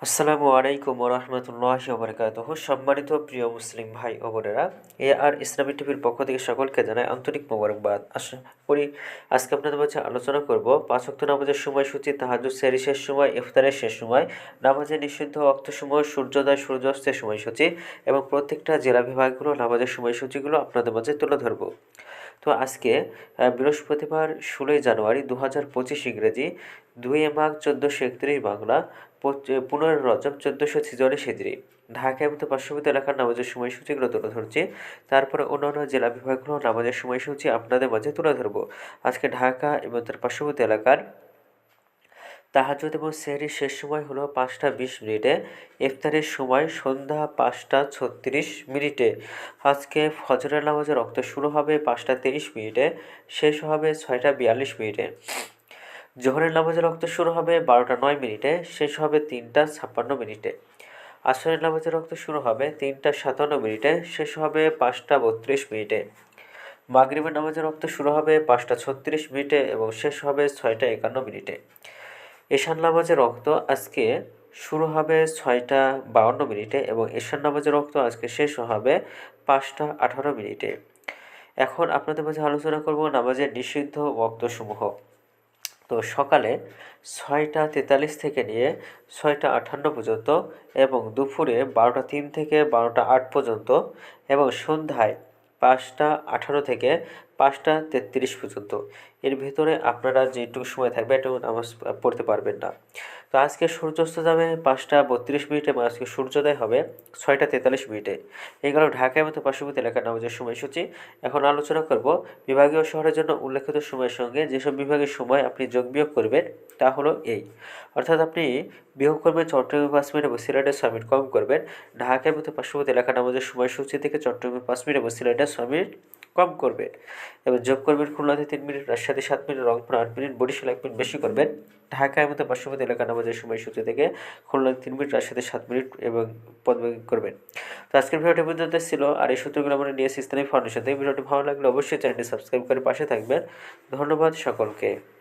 আসসালামু আলাইকুম ওরহমতুল্লাহি ওবরাকাতুহু। সম্মানিত প্রিয় মুসলিম ভাই ও বোনেরা, ইসলামী টিভির পক্ষ থেকে সকলকে জানাই আন্তরিক মোবারকবাদ। আশা করি আজকে আপনাদের মাঝে আলোচনা করব ৫ ওয়াক্ত নামাজের সময়সূচি, তাহাজ্জুদ সেহরি শেষ সময়, ইফতারের শেষ সময়, নামাজের নিষিদ্ধ ওয়াক্তসমূহ, সূর্যোদয় সূর্যাস্তের সময়সূচি এবং প্রত্যেকটা জেলা বিভাগগুলো নামাজের সময়সূচিগুলো আপনাদের মাঝে তুলে ধরব। তো আজকে বৃহস্পতিবার ১৬ই জানুয়ারি ২০২৫ ইংরেজি, ২ মাঘ ১৪৩১ বাংলা, ১৫ রজব ১৪৪৬ হিজরি। ঢাকা এবং পার্শ্ববর্তী এলাকার নামাজের সময়সূচিগুলো তুলে ধরছি। তারপরে অন্যান্য জেলা বিভাগগুলো নামাজের সময়সূচি আপনাদের মাঝে তুলে ধরব। আজকে ঢাকা এবং তার পার্শ্ববর্তী এলাকার তাহাজ্জুদ এবং সেহরির শেষ সময় হলো ৫টা ২০ মিনিটে। ইফতারের সময় সন্ধ্যা ৫টা ৩৬ মিনিটে। আজকে ফজরের নামাজের রক্ত শুরু হবে ৫টা ৩০ মিনিটে, শেষ হবে ৬টা ৪২ মিনিটে। জোহরের নামাজের রক্ত শুরু হবে ১২টা ৯ মিনিটে, শেষ হবে ৩টা ৫৬ মিনিটে। আসরের নামাজের রক্ত শুরু হবে ৩টা ৫৭ মিনিটে, শেষ হবে ৫টা ৩২ মিনিটে। মাগরিবের নামাজের রক্ত শুরু হবে ৫টা ৩৬ মিনিটে এবং শেষ হবে ৬টা ৫১ মিনিটে। এশার নামাজের রক্ত আজকে শুরু হবে ৬টা ৫২ মিনিটে এবং এশার নামাজের রক্ত আজকে শেষ হবে ৫টা ১৮ মিনিটে। এখন আপনাদের মাঝে আলোচনা করব নামাজের নিষিদ্ধ ওয়াক্তসমূহ। তো সকালে ৬টা ৪৩ থেকে নিয়ে ৬টা ৫৮ পর্যন্ত এবং দুপুরে ১২টা ৩ থেকে ১২টা ৮ পর্যন্ত এবং সন্ধ্যায় ৫টা ১৮ থেকে ৫টা ৩৩ পর্যন্ত। এর ভেতরে আপনারা যেটুকু সময় থাকবে এটুকু নামাজ পড়তে পারবেন না। তো আজকে সূর্যাস্ত যাবে ৫টা ৩২ মিনিটে এবং আজকে সূর্যোদয় হবে ৬টা ৪৩ মিনিটে। এই গেল ঢাকা এবং পার্শ্ববর্তী এলাকার নামাজের সময়সূচি। এখন আলোচনা করব বিভাগীয় শহরের জন্য উল্লেখিত সময়ের সঙ্গে যেসব বিভাগের সময় আপনি যোগ বিয়োগ করবেন তা হলো এই। অর্থাৎ আপনি বিয়োগ করবেন চট্টগ্রামে ৫ মিনিট এবং সিলেটে ৬ মিনিট কম করবেন। ঢাকা এবং পার্শ্ববর্তী এলাকার নামাজের সময়সূচি থেকে চট্টগ্রামে ৫ মিনিট এবং সিলেটে ৬ মিনিট কম করবেন এবং যোগ করবেন খুলনাতে ৩ মিনিট, রাজশাহীতে ৭ minute, Rangpur ৮ minute, Barishal ১ minute বেশি করবেন। ঢাকা এবং পার্শ্ববর্তী এলাকার নামাজের সময়সূচি থেকে খুলনাতে ৩ মিনিট, রাজশাহীতে ৭ মিনিট এবং পদভাগী করবেন। তো আজকের ভিডিওটি পর্যন্ত ছিল, আর এই সূত্রগুলো আমরা নিয়েছি ইসলামী ফাউন্ডেশন থেকে। ভিডিওটি ভালো লাগলে অবশ্যই চ্যানেলটি সাবস্ক্রাইব করে পাশে থাকবেন। ধন্যবাদ সকলকে।